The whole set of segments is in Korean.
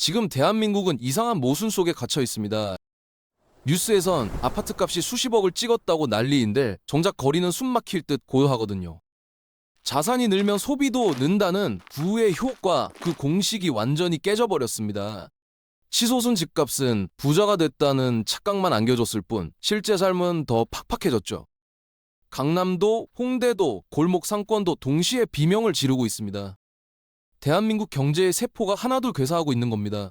지금 대한민국은 이상한 모순 속에 갇혀 있습니다. 뉴스에선 아파트 값이 수십억을 찍었다고 난리인데 정작 거리는 숨 막힐 듯 고요하거든요. 자산이 늘면 소비도 는다는 부의 효과, 그 공식이 완전히 깨져버렸습니다. 치솟은 집값은 부자가 됐다는 착각만 안겨줬을 뿐 실제 삶은 더 팍팍해졌죠. 강남도, 홍대도, 골목 상권도 동시에 비명을 지르고 있습니다. 대한민국 경제의 세포가 하나둘 괴사하고 있는 겁니다.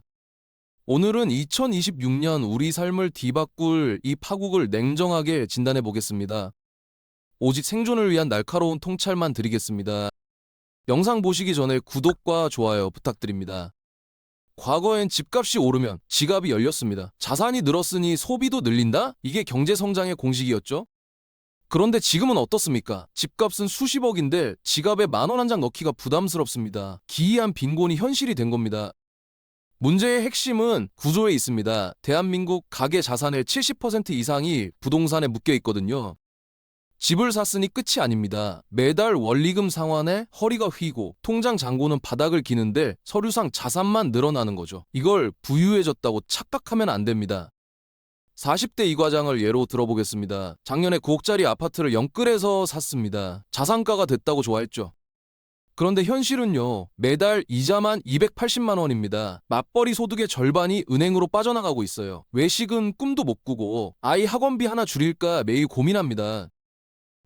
오늘은 2026년 우리 삶을 뒤바꿀 이 파국을 냉정하게 진단해 보겠습니다. 오직 생존을 위한 날카로운 통찰만 드리겠습니다. 영상 보시기 전에 구독과 좋아요 부탁드립니다. 과거엔 집값이 오르면 지갑이 열렸습니다. 자산이 늘었으니 소비도 늘린다? 이게 경제성장의 공식이었죠? 그런데 지금은 어떻습니까? 집값은 수십억인데 지갑에 10,000원 한 장 넣기가 부담스럽습니다. 기이한 빈곤이 현실이 된 겁니다. 문제의 핵심은 구조에 있습니다. 대한민국 가계 자산의 70% 이상이 부동산에 묶여 있거든요. 집을 샀으니 끝이 아닙니다. 매달 원리금 상환에 허리가 휘고 통장 잔고는 바닥을 기는데 서류상 자산만 늘어나는 거죠. 이걸 부유해졌다고 착각하면 안 됩니다. 40대 이 과장을 예로 들어보겠습니다. 작년에 9억짜리 아파트를 영끌에서 샀습니다. 자산가가 됐다고 좋아했죠. 그런데 현실은요, 매달 이자만 280만 원입니다. 맞벌이 소득의 절반이 은행으로 빠져나가고 있어요. 외식은 꿈도 못 꾸고 아이 학원비 하나 줄일까 매일 고민합니다.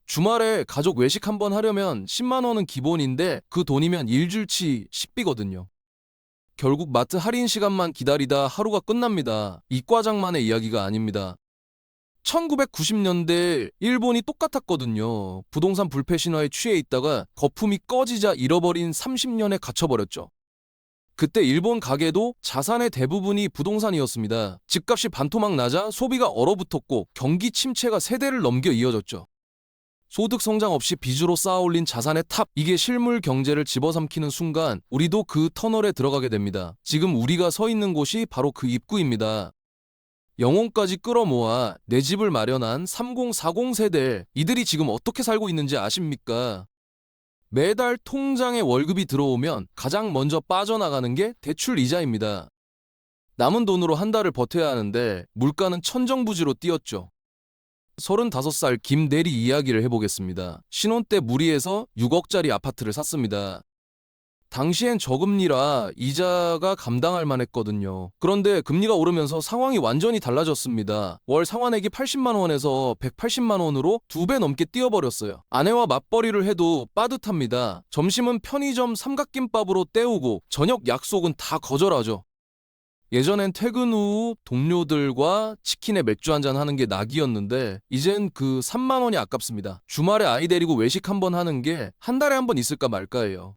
주말에 가족 외식 한번 하려면 10만 원은 기본인데 그 돈이면 일주일치 10비거든요. 결국 마트 할인 시간만 기다리다 하루가 끝납니다. 이 과장만의 이야기가 아닙니다. 1990년대 일본이 똑같았거든요. 부동산 불패 신화에 취해 있다가 거품이 꺼지자 잃어버린 30년에 갇혀버렸죠. 그때 일본 가계도 자산의 대부분이 부동산이었습니다. 집값이 반토막 나자 소비가 얼어붙었고 경기 침체가 세대를 넘겨 이어졌죠. 소득 성장 없이 빚으로 쌓아올린 자산의 탑, 이게 실물 경제를 집어삼키는 순간 우리도 그 터널에 들어가게 됩니다. 지금 우리가 서 있는 곳이 바로 그 입구입니다. 영혼까지 끌어모아 내 집을 마련한 3040 세대, 이들이 지금 어떻게 살고 있는지 아십니까? 매달 통장에 월급이 들어오면 가장 먼저 빠져나가는 게 대출 이자입니다. 남은 돈으로 한 달을 버텨야 하는데 물가는 천정부지로 뛰었죠. 35살 김대리 이야기를 해보겠습니다. 신혼 때 무리해서 6억짜리 아파트를 샀습니다. 당시엔 저금리라 이자가 감당할 만했거든요. 그런데 금리가 오르면서 상황이 완전히 달라졌습니다. 월 상환액이 80만 원에서 180만 원으로 2배 넘게 뛰어버렸어요. 아내와 맞벌이를 해도 빠듯합니다. 점심은 편의점 삼각김밥으로 때우고 저녁 약속은 다 거절하죠. 예전엔 퇴근 후 동료들과 치킨에 맥주 한잔 하는 게 낙이었는데 이젠 그 3만 원이 아깝습니다. 주말에 아이 데리고 외식 한번 하는 게 한 달에 한 번 있을까 말까예요.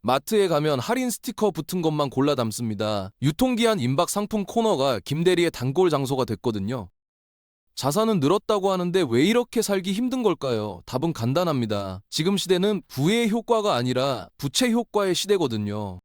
마트에 가면 할인 스티커 붙은 것만 골라 담습니다. 유통기한 임박 상품 코너가 김대리의 단골 장소가 됐거든요. 자산은 늘었다고 하는데 왜 이렇게 살기 힘든 걸까요? 답은 간단합니다. 지금 시대는 부의 효과가 아니라 부채 효과의 시대거든요.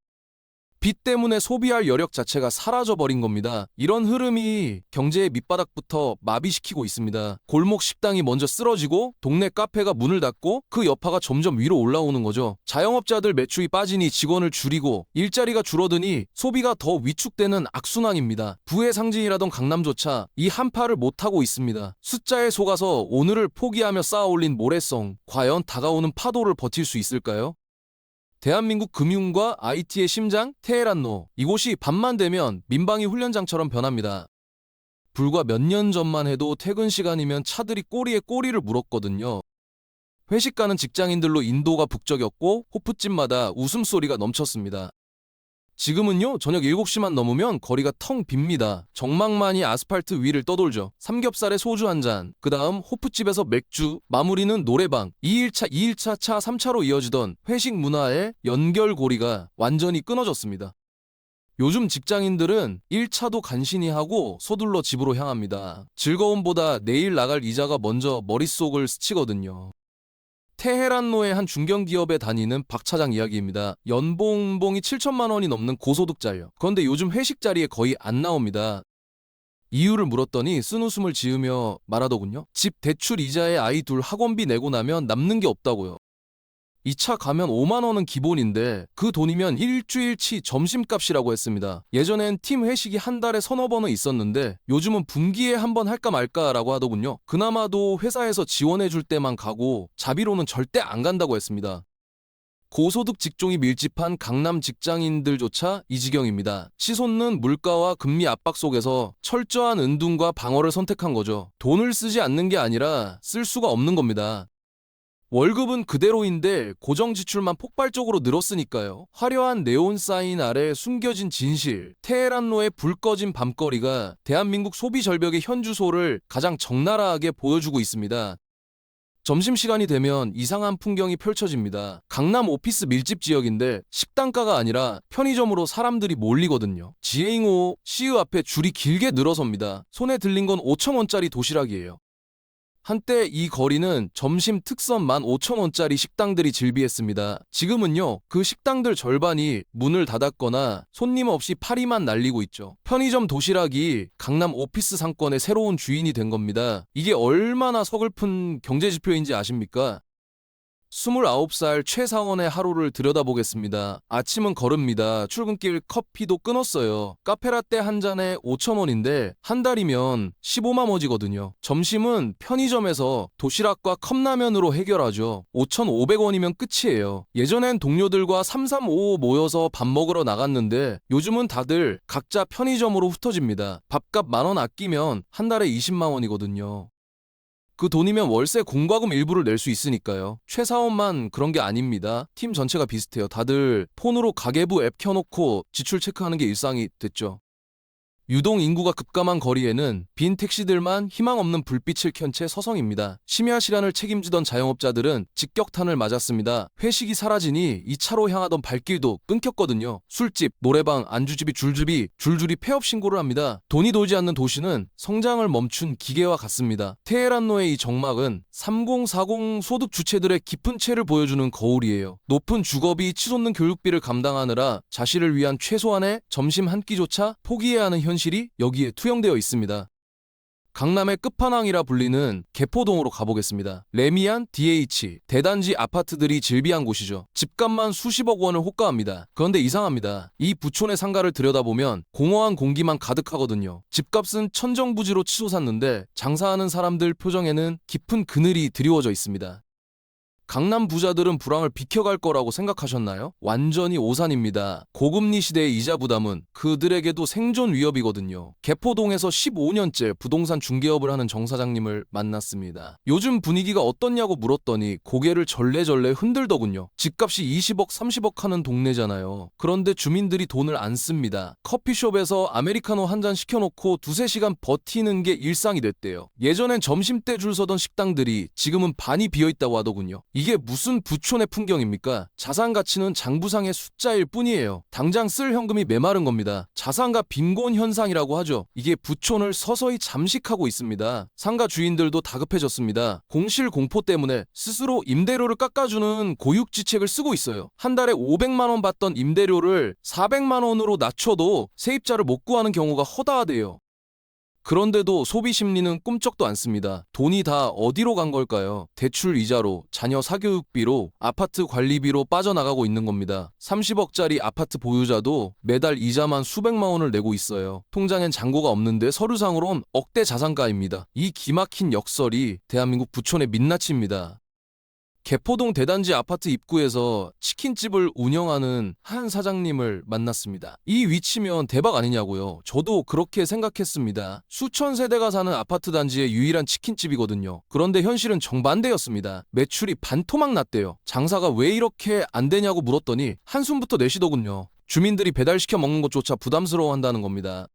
빚 때문에 소비할 여력 자체가 사라져버린 겁니다. 이런 흐름이 경제의 밑바닥부터 마비시키고 있습니다. 골목 식당이 먼저 쓰러지고 동네 카페가 문을 닫고 그 여파가 점점 위로 올라오는 거죠. 자영업자들 매출이 빠지니 직원을 줄이고 일자리가 줄어드니 소비가 더 위축되는 악순환입니다. 부의 상징이라던 강남조차 이 한파를 못하고 있습니다. 숫자에 속아서 오늘을 포기하며 쌓아올린 모래성, 과연 다가오는 파도를 버틸 수 있을까요? 대한민국 금융과 IT의 심장 테헤란로, 이곳이 밤만 되면 민방위 훈련장처럼 변합니다. 불과 몇 년 전만 해도 퇴근 시간이면 차들이 꼬리에 꼬리를 물었거든요. 회식 가는 직장인들로 인도가 북적였고 호프집마다 웃음소리가 넘쳤습니다. 지금은요, 저녁 7시만 넘으면 거리가 텅 빕니다. 정막만이 아스팔트 위를 떠돌죠. 삼겹살에 소주 한 잔, 그 다음 호프집에서 맥주, 마무리는 노래방, 2일차, 2일차 차 3차로 이어지던 회식 문화의 연결고리가 완전히 끊어졌습니다. 요즘 직장인들은 1차도 간신히 하고 서둘러 집으로 향합니다. 즐거움보다 내일 나갈 이자가 먼저 머릿속을 스치거든요. 테헤란로의 한 중견기업에 다니는 박 차장 이야기입니다. 연봉이 7천만 원이 넘는 고소득자예요. 그런데 요즘 회식 자리에 거의 안 나옵니다. 이유를 물었더니 쓴웃음을 지으며 말하더군요. 집 대출 이자에 아이 둘 학원비 내고 나면 남는 게 없다고요. 2차 가면 5만 원은 기본인데 그 돈이면 일주일치 점심값이라고 했습니다. 예전엔 팀 회식이 한 달에 서너 번은 있었는데 요즘은 분기에 한 번 할까 말까라고 하더군요. 그나마도 회사에서 지원해 줄 때만 가고 자비로는 절대 안 간다고 했습니다. 고소득 직종이 밀집한 강남 직장인들조차 이 지경입니다. 치솟는 물가와 금리 압박 속에서 철저한 은둔과 방어를 선택한 거죠. 돈을 쓰지 않는 게 아니라 쓸 수가 없는 겁니다. 월급은 그대로인데 고정 지출만 폭발적으로 늘었으니까요. 화려한 네온 사인 아래 숨겨진 진실, 테헤란로의 불 꺼진 밤거리가 대한민국 소비 절벽의 현주소를 가장 적나라하게 보여주고 있습니다. 점심시간이 되면 이상한 풍경이 펼쳐집니다. 강남 오피스 밀집 지역인데 식당가가 아니라 편의점으로 사람들이 몰리거든요. 지에잉오 CU 앞에 줄이 길게 늘어섭니다. 손에 들린 건 5,000원짜리 도시락이에요. 한때 이 거리는 점심 특선 15,000원짜리 식당들이 즐비했습니다. 지금은요, 그 식당들 절반이 문을 닫았거나 손님 없이 파리만 날리고 있죠. 편의점 도시락이 강남 오피스 상권의 새로운 주인이 된 겁니다. 이게 얼마나 서글픈 경제지표인지 아십니까? 29살 최상원의 하루를 들여다보겠습니다. 아침은 걸읍니다. 출근길 커피도 끊었어요. 카페라떼 한 잔에 5,000원인데 한 달이면 15만 원이거든요. 점심은 편의점에서 도시락과 컵라면으로 해결하죠. 5,500원이면 끝이에요. 예전엔 동료들과 3355 모여서 밥 먹으러 나갔는데 요즘은 다들 각자 편의점으로 흩어집니다. 밥값 10,000원 아끼면 한 달에 20만 원이거든요. 그 돈이면 월세 공과금 일부를 낼 수 있으니까요. 최사원만 그런 게 아닙니다. 팀 전체가 비슷해요. 다들 폰으로 가계부 앱 켜놓고 지출 체크하는 게 일상이 됐죠. 유동 인구가 급감한 거리에는 빈 택시들만 희망 없는 불빛을 켠 채 서성입니다. 심야 시간을 책임지던 자영업자들은 직격탄을 맞았습니다. 회식이 사라지니 2차로 향하던 발길도 끊겼거든요. 술집, 노래방, 안주집이 줄줄이 폐업 신고를 합니다. 돈이 돌지 않는 도시는 성장을 멈춘 기계와 같습니다. 테헤란로의 이 정막은 3040 소득 주체들의 깊은 채를 보여주는 거울이에요. 높은 주거비, 치솟는 교육비를 감당하느라 자신을 위한 최소한의 점심 한 끼조차 포기해야 하는 현실이 여기에 투영되어 있습니다. 강남의 끝판왕이라 불리는 개포동으로 가보겠습니다. 레미안, DH, 대단지 아파트들이 즐비한 곳이죠. 집값만 수십억 원을 호가합니다. 그런데 이상합니다. 이 부촌의 상가를 들여다보면 공허한 공기만 가득하거든요. 집값은 천정부지로 치솟았는데 장사하는 사람들 표정에는 깊은 그늘이 드리워져 있습니다. 강남 부자들은 불황을 비켜갈 거라고 생각하셨나요? 완전히 오산입니다. 고금리 시대의 이자 부담은 그들에게도 생존 위협이거든요. 개포동에서 15년째 부동산 중개업을 하는 정 사장님을 만났습니다. 요즘 분위기가 어떻냐고 물었더니 고개를 절레절레 흔들더군요. 집값이 20억, 30억 하는 동네잖아요. 그런데 주민들이 돈을 안 씁니다. 커피숍에서 아메리카노 한 잔 시켜놓고 두세 시간 버티는 게 일상이 됐대요. 예전엔 점심때 줄 서던 식당들이 지금은 반이 비어있다고 하더군요. 이게 무슨 부촌의 풍경입니까? 자산 가치는 장부상의 숫자일 뿐이에요. 당장 쓸 현금이 메마른 겁니다. 자산가 빈곤 현상이라고 하죠. 이게 부촌을 서서히 잠식하고 있습니다. 상가 주인들도 다급해졌습니다. 공실 공포 때문에 스스로 임대료를 깎아주는 고육지책을 쓰고 있어요. 한 달에 500만 원 받던 임대료를 400만 원으로 낮춰도 세입자를 못 구하는 경우가 허다하대요. 그런데도 소비 심리는 꿈쩍도 않습니다. 돈이 다 어디로 간 걸까요? 대출 이자로, 자녀 사교육비로, 아파트 관리비로 빠져나가고 있는 겁니다. 30억짜리 아파트 보유자도 매달 이자만 수백만 원을 내고 있어요. 통장엔 잔고가 없는데 서류상으론 억대 자산가입니다. 이 기막힌 역설이 대한민국 부촌의 민낯입니다. 개포동 대단지 아파트 입구에서 치킨집을 운영하는 한 사장님을 만났습니다. 이 위치면 대박 아니냐고요. 저도 그렇게 생각했습니다. 수천 세대가 사는 아파트 단지의 유일한 치킨집이거든요. 그런데 현실은 정반대였습니다. 매출이 반토막 났대요. 장사가 왜 이렇게 안 되냐고 물었더니 한숨부터 내쉬더군요. 주민들이 배달시켜 먹는 것조차 부담스러워한다는 겁니다.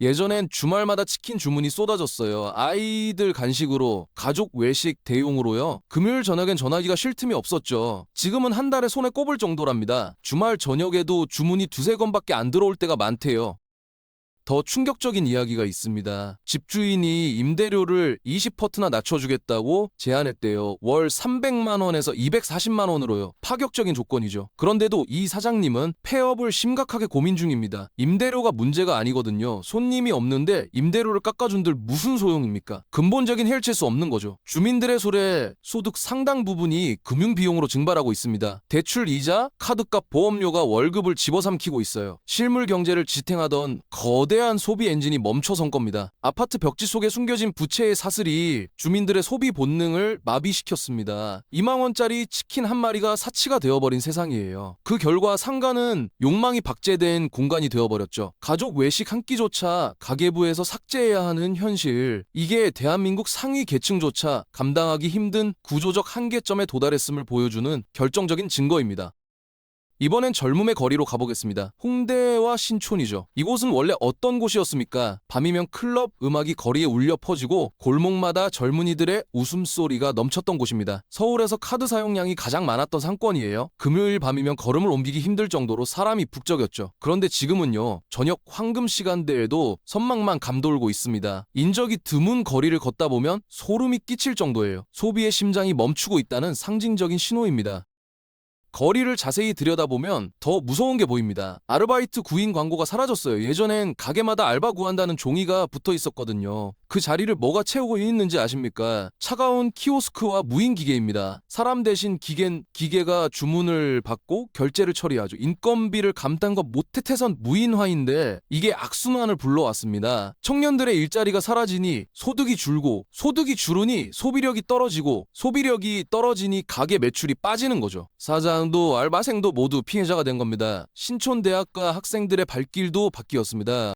예전엔 주말마다 치킨 주문이 쏟아졌어요. 아이들 간식으로, 가족 외식 대용으로요. 금요일 저녁엔 전화기가 쉴 틈이 없었죠. 지금은 한 달에 손에 꼽을 정도랍니다. 주말 저녁에도 주문이 두세 건밖에 안 들어올 때가 많대요. 더 충격적인 이야기가 있습니다. 집주인이 임대료를 20%나 낮춰주겠다고 제안했대요. 월 300만 원에서 240만 원으로요. 파격적인 조건이죠. 그런데도 이 사장님은 폐업을 심각하게 고민 중입니다. 임대료가 문제가 아니거든요. 손님이 없는데 임대료를 깎아준들 무슨 소용입니까? 근본적인 해결칠 수 없는 거죠. 주민들의 소래 소득 상당 부분이 금융비용으로 증발하고 있습니다. 대출 이자, 카드값, 보험료가 월급을 집어삼키고 있어요. 실물 경제를 지탱하던 거대한 소비 엔진이 멈춰선 겁니다. 아파트 벽지 속에 숨겨진 부채의 사슬이 주민들의 소비 본능을 마비시켰습니다. 2만 원짜리 치킨 한 마리가 사치가 되어버린 세상이에요. 그 결과 상가는 욕망이 박제된 공간이 되어버렸죠. 가족 외식 한 끼조차 가계부에서 삭제해야 하는 현실. 이게 대한민국 상위 계층조차 감당하기 힘든 구조적 한계점에 도달했음을 보여주는 결정적인 증거입니다. 이번엔 젊음의 거리로 가보겠습니다. 홍대와 신촌이죠. 이곳은 원래 어떤 곳이었습니까? 밤이면 클럽 음악이 거리에 울려 퍼지고 골목마다 젊은이들의 웃음소리가 넘쳤던 곳입니다. 서울에서 카드 사용량이 가장 많았던 상권이에요. 금요일 밤이면 걸음을 옮기기 힘들 정도로 사람이 북적였죠. 그런데 지금은요, 저녁 황금 시간대에도 선망만 감돌고 있습니다. 인적이 드문 거리를 걷다 보면 소름이 끼칠 정도예요. 소비의 심장이 멈추고 있다는 상징적인 신호입니다. 거리를 자세히 들여다보면 더 무서운 게 보입니다. 아르바이트 구인 광고가 사라졌어요. 예전엔 가게마다 알바 구한다는 종이가 붙어 있었거든요. 그 자리를 뭐가 채우고 있는지 아십니까? 차가운 키오스크와 무인 기계입니다. 사람 대신 기계가 주문을 받고 결제를 처리하죠. 인건비를 감당과 못해태선 무인화인데 이게 악순환을 불러왔습니다. 청년들의 일자리가 사라지니 소득이 줄고, 소득이 줄으니 소비력이 떨어지고, 소비력이 떨어지니 가게 매출이 빠지는 거죠. 사장도 알바생도 모두 피해자가 된 겁니다. 신촌대학가 학생들의 발길도 바뀌었습니다.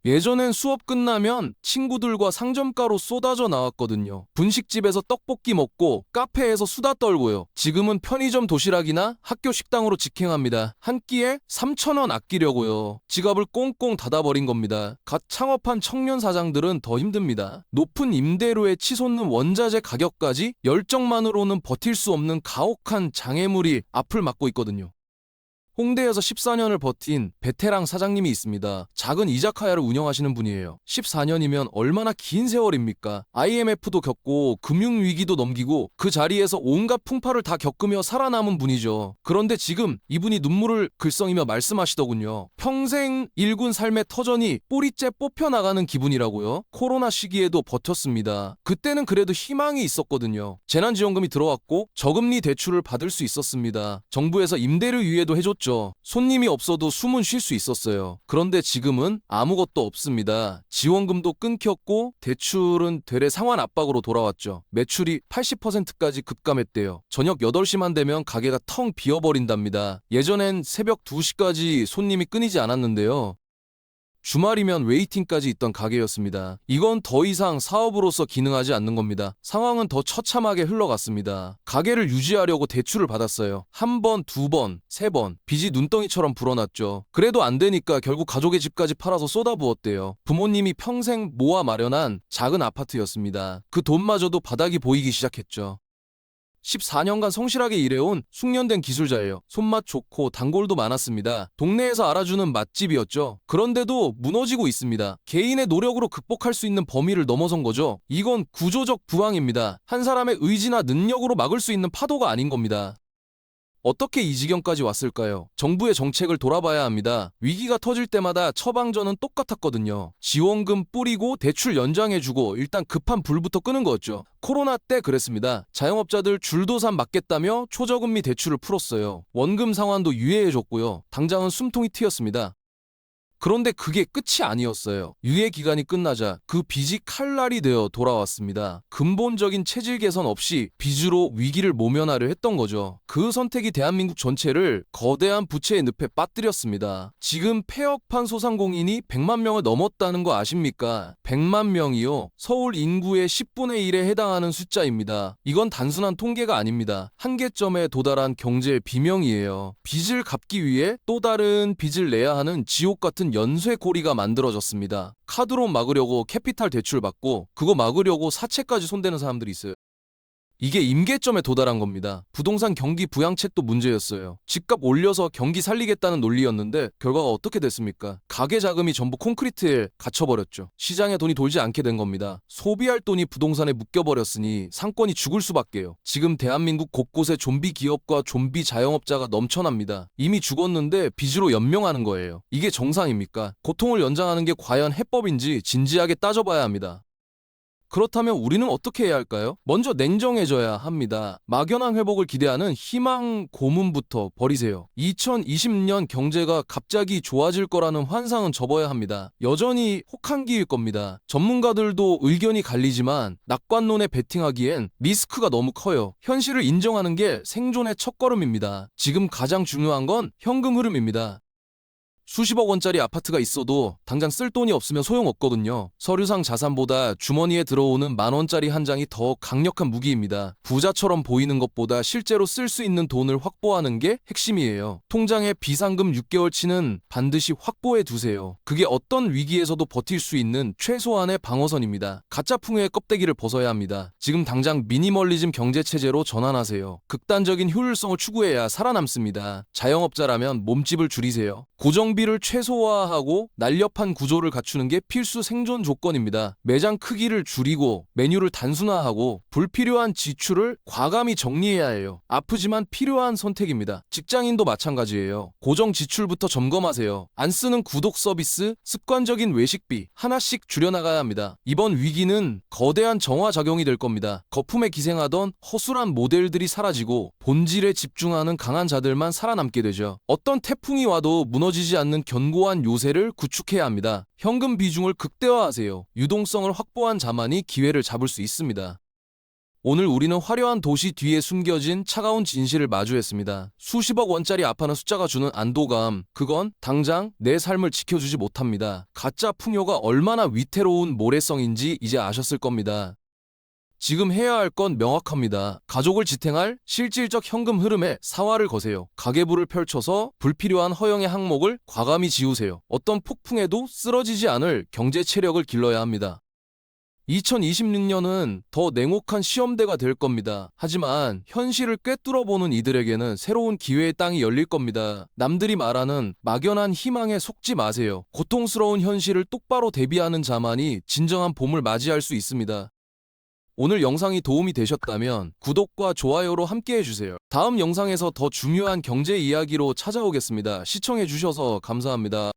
예전엔 수업 끝나면 친구들과 상점가로 쏟아져 나왔거든요. 분식집에서 떡볶이 먹고 카페에서 수다 떨고요. 지금은 편의점 도시락이나 학교 식당으로 직행합니다. 한 끼에 3,000원 아끼려고요. 지갑을 꽁꽁 닫아버린 겁니다. 갓 창업한 청년 사장들은 더 힘듭니다. 높은 임대료에 치솟는 원자재 가격까지 열정만으로는 버틸 수 없는 가혹한 장애물이 앞을 막고 있거든요. 홍대에서 14년을 버틴 베테랑 사장님이 있습니다. 작은 이자카야를 운영하시는 분이에요. 14년이면 얼마나 긴 세월입니까? IMF도 겪고 금융위기도 넘기고 그 자리에서 온갖 풍파를 다 겪으며 살아남은 분이죠. 그런데 지금 이분이 눈물을 글썽이며 말씀하시더군요. 평생 일군 삶의 터전이 뿌리째 뽑혀나가는 기분이라고요. 코로나 시기에도 버텼습니다. 그때는 그래도 희망이 있었거든요. 재난지원금이 들어왔고 저금리 대출을 받을 수 있었습니다. 정부에서 임대료 유예도 해줬죠. 손님이 없어도 숨은 쉴 수 있었어요. 그런데 지금은 아무것도 없습니다. 지원금도 끊겼고 대출은 되레 상환 압박으로 돌아왔죠. 매출이 80%까지 급감했대요. 저녁 8시만 되면 가게가 텅 비어버린답니다. 예전엔 새벽 2시까지 손님이 끊이지 않았는데요. 주말이면 웨이팅까지 있던 가게였습니다. 이건 더 이상 사업으로서 기능하지 않는 겁니다. 상황은 더 처참하게 흘러갔습니다. 가게를 유지하려고 대출을 받았어요. 한 번, 두 번, 세 번. 빚이 눈덩이처럼 불어났죠. 그래도 안 되니까 결국 가족의 집까지 팔아서 쏟아부었대요. 부모님이 평생 모아 마련한 작은 아파트였습니다. 그 돈마저도 바닥이 보이기 시작했죠. 14년간 성실하게 일해온 숙련된 기술자예요. 손맛 좋고 단골도 많았습니다. 동네에서 알아주는 맛집이었죠. 그런데도 무너지고 있습니다. 개인의 노력으로 극복할 수 있는 범위를 넘어선 거죠. 이건 구조적 부황입니다. 한 사람의 의지나 능력으로 막을 수 있는 파도가 아닌 겁니다. 어떻게 이 지경까지 왔을까요? 정부의 정책을 돌아봐야 합니다. 위기가 터질 때마다 처방전은 똑같았거든요. 지원금 뿌리고 대출 연장해주고 일단 급한 불부터 끄는 거였죠. 코로나 때 그랬습니다. 자영업자들 줄도산 막겠다며 초저금리 대출을 풀었어요. 원금 상환도 유예해줬고요. 당장은 숨통이 트였습니다. 그런데 그게 끝이 아니었어요. 유예 기간이 끝나자 그 빚이 칼날이 되어 돌아왔습니다. 근본적인 체질 개선 없이 빚으로 위기를 모면하려 했던 거죠. 그 선택이 대한민국 전체를 거대한 부채의 늪에 빠뜨렸습니다. 지금 폐업한 소상공인이 100만 명을 넘었다는 거 아십니까? 100만 명이요. 서울 인구의 10분의 1에 해당하는 숫자입니다. 이건 단순한 통계가 아닙니다. 한계점에 도달한 경제의 비명이에요. 빚을 갚기 위해 또 다른 빚을 내야 하는 지옥 같은 연쇄고리가 만들어졌습니다. 카드론 막으려고 캐피탈 대출 받고 그거 막으려고 사채까지 손대는 사람들이 있어요. 이게 임계점에 도달한 겁니다. 부동산 경기 부양책도 문제였어요. 집값 올려서 경기 살리겠다는 논리였는데 결과가 어떻게 됐습니까? 가계 자금이 전부 콘크리트에 갇혀버렸죠. 시장에 돈이 돌지 않게 된 겁니다. 소비할 돈이 부동산에 묶여버렸으니 상권이 죽을 수밖에요. 지금 대한민국 곳곳에 좀비 기업과 좀비 자영업자가 넘쳐납니다. 이미 죽었는데 빚으로 연명하는 거예요. 이게 정상입니까? 고통을 연장하는 게 과연 해법인지 진지하게 따져봐야 합니다. 그렇다면 우리는 어떻게 해야 할까요? 먼저 냉정해져야 합니다. 막연한 회복을 기대하는 희망 고문부터 버리세요. 2020년 경제가 갑자기 좋아질 거라는 환상은 접어야 합니다. 여전히 혹한기일 겁니다. 전문가들도 의견이 갈리지만 낙관론에 베팅하기엔 리스크가 너무 커요. 현실을 인정하는 게 생존의 첫걸음입니다. 지금 가장 중요한 건 현금 흐름입니다. 수십억 원짜리 아파트가 있어도 당장 쓸 돈이 없으면 소용없거든요. 서류상 자산보다 주머니에 들어오는 만 원짜리 한 장이 더 강력한 무기입니다. 부자처럼 보이는 것보다 실제로 쓸 수 있는 돈을 확보하는 게 핵심이에요. 통장에 비상금 6개월치는 반드시 확보해 두세요. 그게 어떤 위기에서도 버틸 수 있는 최소한의 방어선입니다. 가짜 풍요의 껍데기를 벗어야 합니다. 지금 당장 미니멀리즘 경제체제로 전환하세요. 극단적인 효율성을 추구해야 살아남습니다. 자영업자라면 몸집을 줄이세요. 고정비를 최소화하고 날렵한 구조를 갖추는 게 필수 생존 조건입니다. 매장 크기를 줄이고 메뉴를 단순화하고 불필요한 지출을 과감히 정리해야 해요. 아프지만 필요한 선택입니다. 직장인도 마찬가지예요. 고정 지출부터 점검하세요. 안 쓰는 구독 서비스, 습관적인 외식비 하나씩 줄여나가야 합니다. 이번 위기는 거대한 정화작용이 될 겁니다. 거품에 기생하던 허술한 모델들이 사라지고 본질에 집중하는 강한 자들만 살아남게 되죠. 어떤 태풍이 와도 무너지지 않는 견고한 요새를 구축해야 합니다. 현금 비중을 극대화하세요. 유동성을 확보한 자만이 기회를 잡을 수 있습니다. 오늘 우리는 화려한 도시 뒤에 숨겨진 차가운 진실을 마주했습니다. 수십억 원짜리 아파트 숫자가 주는 안도감, 그건 당장 내 삶을 지켜주지 못합니다. 가짜 풍요가 얼마나 위태로운 모래성인지 이제 아셨을 겁니다. 지금 해야 할 건 명확합니다. 가족을 지탱할 실질적 현금 흐름에 사활을 거세요. 가계부를 펼쳐서 불필요한 허영의 항목을 과감히 지우세요. 어떤 폭풍에도 쓰러지지 않을 경제 체력을 길러야 합니다. 2026년은 더 냉혹한 시험대가 될 겁니다. 하지만 현실을 꿰뚫어보는 이들에게는 새로운 기회의 땅이 열릴 겁니다. 남들이 말하는 막연한 희망에 속지 마세요. 고통스러운 현실을 똑바로 대비하는 자만이 진정한 봄을 맞이할 수 있습니다. 오늘 영상이 도움이 되셨다면 구독과 좋아요로 함께 해주세요. 다음 영상에서 더 중요한 경제 이야기로 찾아오겠습니다. 시청해주셔서 감사합니다.